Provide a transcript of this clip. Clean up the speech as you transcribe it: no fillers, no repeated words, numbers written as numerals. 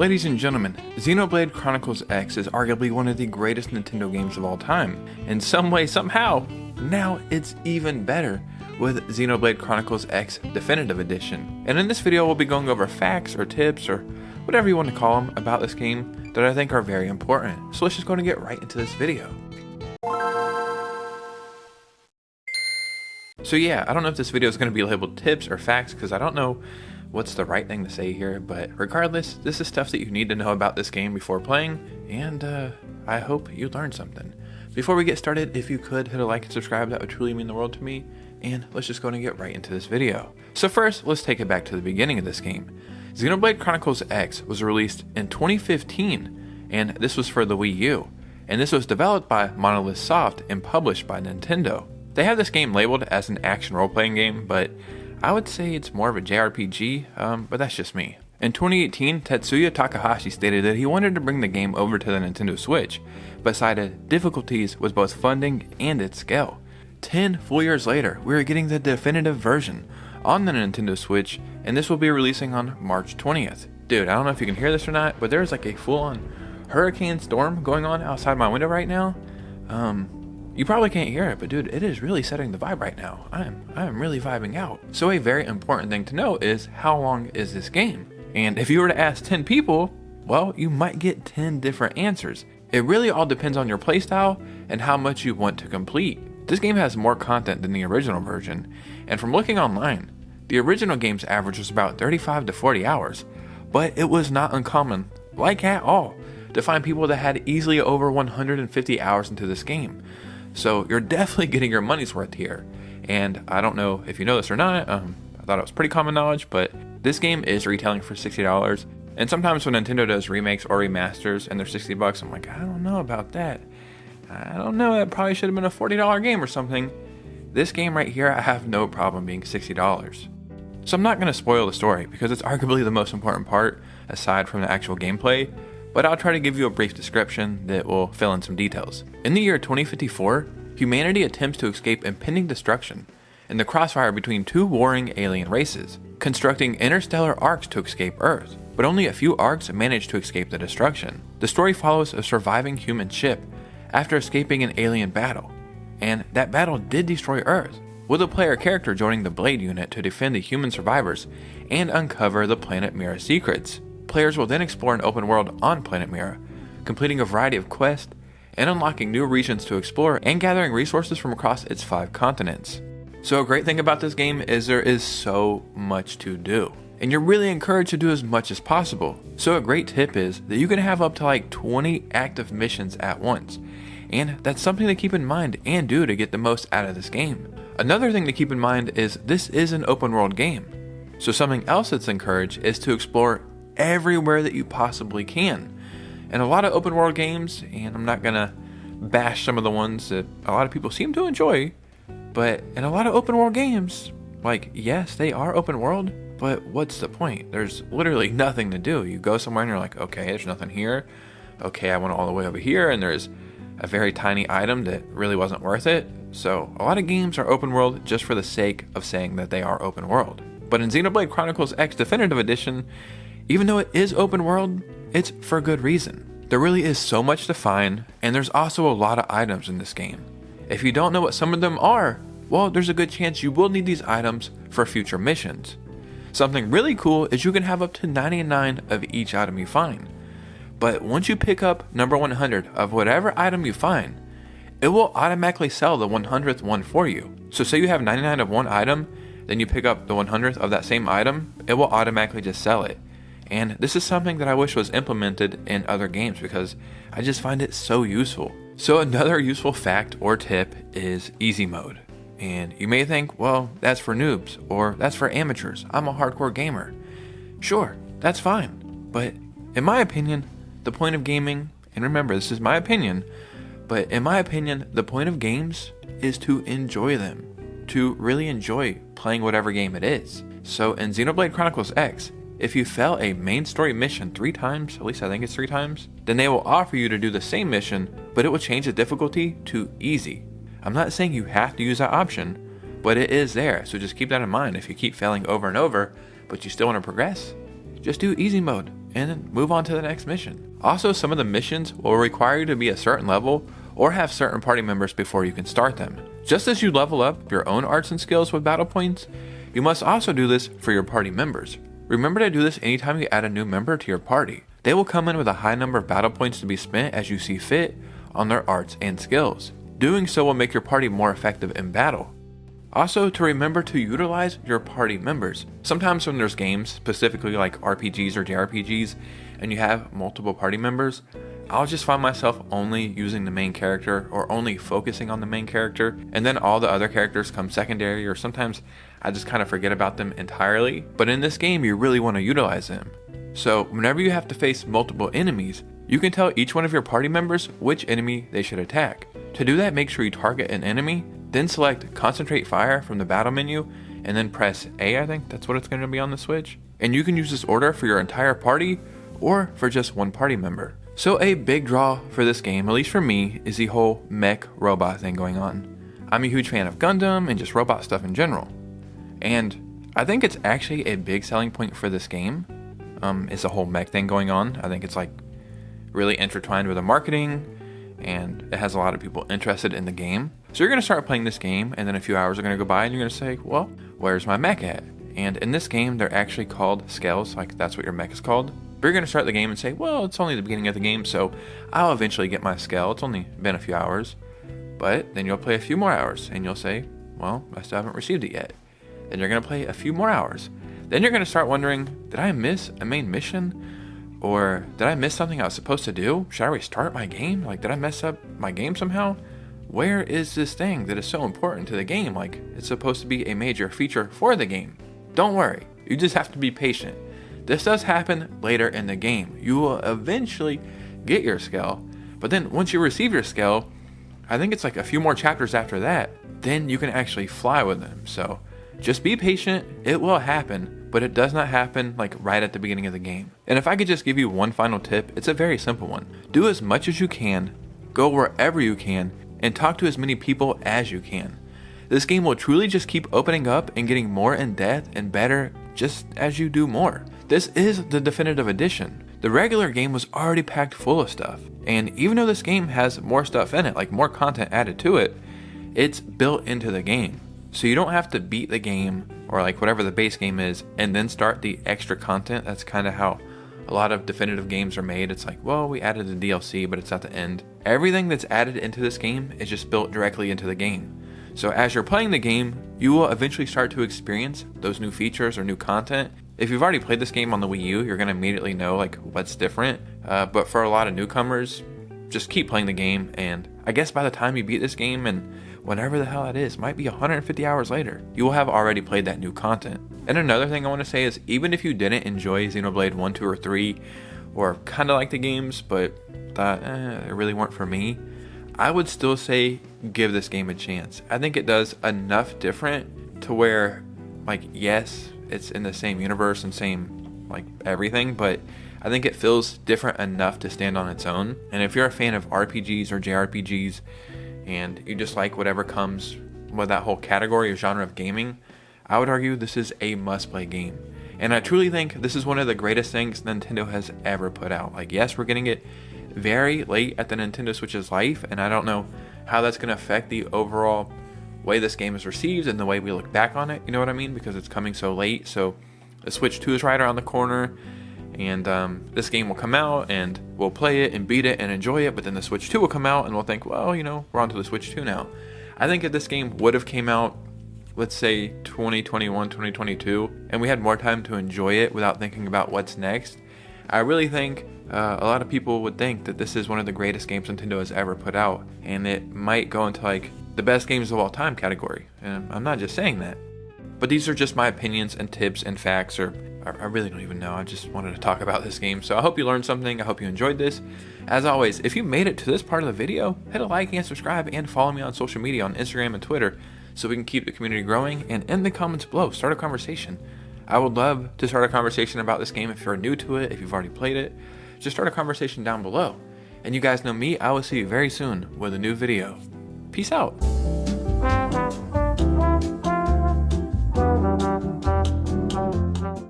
Ladies and gentlemen, Xenoblade Chronicles X is arguably one of the greatest Nintendo games of all time. In some way, somehow, now it's even better with Xenoblade Chronicles X Definitive Edition. And in this video, we'll be going over facts or tips or whatever you want to call them about this game that I think are very important. So let's just go and get right into this video. So yeah, I don't know if this video is going to be labeled tips or facts because I don't know what's the right thing to say here, but regardless, this is stuff that you need to know about this game before playing, and I hope you learned something. Before we get started, if you could hit a like and subscribe, that would truly mean the world to me, and let's just go and get right into this video. So first, let's take it back to the beginning of this game. Xenoblade Chronicles X was released in 2015, and this was for the Wii U, and this was developed by Monolith Soft and published by Nintendo. They have this game labeled as an action role-playing game, but I would say it's more of a JRPG, but that's just me. In 2018, Tetsuya Takahashi stated that he wanted to bring the game over to the Nintendo Switch, but cited difficulties with both funding and its scale. 10 full years later, we are getting the definitive version on the Nintendo Switch, and this will be releasing on March 20th. Dude, I don't know if you can hear this or not, but there's like a full-on hurricane storm going on outside my window right now. You probably can't hear it, but dude, it is really setting the vibe right now. I am really vibing out. So a very important thing to know is how long is this game? And if you were to ask 10 people, well, you might get 10 different answers. It really all depends on your playstyle and how much you want to complete. This game has more content than the original version, and from looking online, the original game's average was about 35 to 40 hours, but it was not uncommon, like at all, to find people that had easily over 150 hours into this game. So you're definitely getting your money's worth here. And I don't know if you know this or not, I thought it was pretty common knowledge, but this game is retailing for $60. And sometimes when Nintendo does remakes or remasters and they're $60, I'm like, I don't know about that. I don't know, that probably should have been a $40 game or something. This game right here, I have no problem being $60. So I'm not going to spoil the story because it's arguably the most important part aside from the actual gameplay, but I'll try to give you a brief description that will fill in some details. In the year 2054, humanity attempts to escape impending destruction in the crossfire between two warring alien races, constructing interstellar arcs to escape Earth, but only a few arcs manage to escape the destruction. The story follows a surviving human ship after escaping an alien battle, and that battle did destroy Earth, with a player character joining the Blade unit to defend the human survivors and uncover the planet Mira secrets. Players will then explore an open world on Planet Mira, completing a variety of quests and unlocking new regions to explore and gathering resources from across its 5 continents. So a great thing about this game is there is so much to do, and you're really encouraged to do as much as possible. So a great tip is that you can have up to like 20 active missions at once, and that's something to keep in mind and do to get the most out of this game. Another thing to keep in mind is this is an open world game, so something else that's encouraged is to explore everywhere that you possibly can. And a lot of open world games, and I'm not gonna bash some of the ones that a lot of people seem to enjoy, but in a lot of open world games, like, yes, they are open world, but what's the point? There's literally nothing to do. You go somewhere and you're like, okay, there's nothing here. Okay, I went all the way over here and there's a very tiny item that really wasn't worth it. So a lot of games are open world just for the sake of saying that they are open world. But in Xenoblade Chronicles X Definitive Edition, even though it is open world, it's for a good reason. There really is so much to find, and there's also a lot of items in this game. If you don't know what some of them are, well, there's a good chance you will need these items for future missions. Something really cool is you can have up to 99 of each item you find. But once you pick up number 100 of whatever item you find, it will automatically sell the 100th one for you. So say you have 99 of one item, then you pick up the 100th of that same item, it will automatically just sell it. And this is something that I wish was implemented in other games because I just find it so useful. So another useful fact or tip is easy mode. And you may think, well, that's for noobs or that's for amateurs. I'm a hardcore gamer. Sure, that's fine. But in my opinion, the point of gaming, and remember, this is my opinion, but in my opinion, the point of games is to enjoy them, to really enjoy playing whatever game it is. So in Xenoblade Chronicles X, if you fail a main story mission 3 times, at least I think it's 3 times, then they will offer you to do the same mission, but it will change the difficulty to easy. I'm not saying you have to use that option, but it is there, so just keep that in mind. If you keep failing over and over, but you still want to progress, just do easy mode. and then move on to the next mission. Also, some of the missions will require you to be a certain level or have certain party members before you can start them. Just as you level up your own arts and skills with battle points, you must also do this for your party members. Remember to do this anytime you add a new member to your party. They will come in with a high number of battle points to be spent as you see fit on their arts and skills. Doing so will make your party more effective in battle. Also, to remember to utilize your party members. Sometimes when there's games, specifically like RPGs or JRPGs, and you have multiple party members, I'll just find myself only using the main character or only focusing on the main character, and then all the other characters come secondary, or sometimes I just kind of forget about them entirely. But in this game, you really want to utilize them. So whenever you have to face multiple enemies, you can tell each one of your party members which enemy they should attack. To do that, make sure you target an enemy, then select Concentrate Fire from the battle menu, and then press A, I think that's what it's going to be on the Switch. And you can use this order for your entire party or for just one party member. So a big draw for this game, at least for me, is the whole mech robot thing going on. I'm a huge fan of Gundam and just robot stuff in general. And I think it's actually a big selling point for this game, is the whole mech thing going on. I think it's like really intertwined with the marketing, and it has a lot of people interested in the game. So you're going to start playing this game, and then a few hours are going to go by, and you're going to say, well, where's my mech at? And in this game, they're actually called skells, like that's what your mech is called. But you're going to start the game and say, well, it's only the beginning of the game, so I'll eventually get my skell. It's only been a few hours. But then you'll play a few more hours, and you'll say, well, I still haven't received it yet. Then you're going to play a few more hours. Then you're going to start wondering, did I miss a main mission? Or did I miss something I was supposed to do? Should I restart my game? Like, did I mess up my game somehow? Where is this thing that is so important to the game? Like, it's supposed to be a major feature for the game. Don't worry, you just have to be patient. This does happen later in the game. You will eventually get your skell, but then once you receive your skell, I think it's like a few more chapters after that, then you can actually fly with them. So just be patient, it will happen, but it does not happen like right at the beginning of the game. And if I could just give you one final tip, it's a very simple one. Do as much as you can, go wherever you can, and talk to as many people as you can. This game will truly just keep opening up and getting more in depth and better just as you do more. This is the definitive edition. The regular game was already packed full of stuff, and even though this game has more stuff in it, like more content added to it, it's built into the game. So you don't have to beat the game or like whatever the base game is and then start the extra content. That's kind of how a lot of definitive games are made. It's like, well, we added the DLC, but it's at the end. Everything that's added into this game is just built directly into the game. So as you're playing the game, you will eventually start to experience those new features or new content. If you've already played this game on the Wii U, you're going to immediately know like what's different. But for a lot of newcomers, just keep playing the game. And I guess by the time you beat this game, and whenever the hell it is, might be 150 hours later, you will have already played that new content. And another thing I want to say is, even if you didn't enjoy Xenoblade 1, 2, or 3, or kind of like the games, but thought it really weren't for me, I would still say give this game a chance. I think it does enough different to where, like, yes, it's in the same universe and same, like, everything, but I think it feels different enough to stand on its own. And if you're a fan of RPGs or JRPGs, and you just like whatever comes with that whole category or genre of gaming, I would argue this is a must-play game. And I truly think this is one of the greatest things Nintendo has ever put out. Like, yes, we're getting it very late at the Nintendo Switch's life, and I don't know how that's going to affect the overall way this game is received and the way we look back on it, you know what I mean? Because it's coming so late. So the Switch 2 is right around the corner, and this game will come out, and we'll play it and beat it and enjoy it, but then the Switch 2 will come out, and we'll think, well, you know, we're on to the Switch 2 now. I think if this game would have came out, let's say 2021, 2022, and we had more time to enjoy it without thinking about what's next, I really think a lot of people would think that this is one of the greatest games Nintendo has ever put out, and it might go into like the best games of all time category. And I'm not just saying that, but these are just my opinions and tips and facts, or I really don't even know. I just wanted to talk about this game. So I hope you learned something. I hope you enjoyed this. As always, if you made it to this part of the video, hit a like and subscribe, and follow me on social media on Instagram and Twitter so we can keep the community growing. And in the comments below, start a conversation. I would love to start a conversation about this game if you're new to it, if you've already played it. Just start a conversation down below. And you guys know me, I will see you very soon with a new video. Peace out.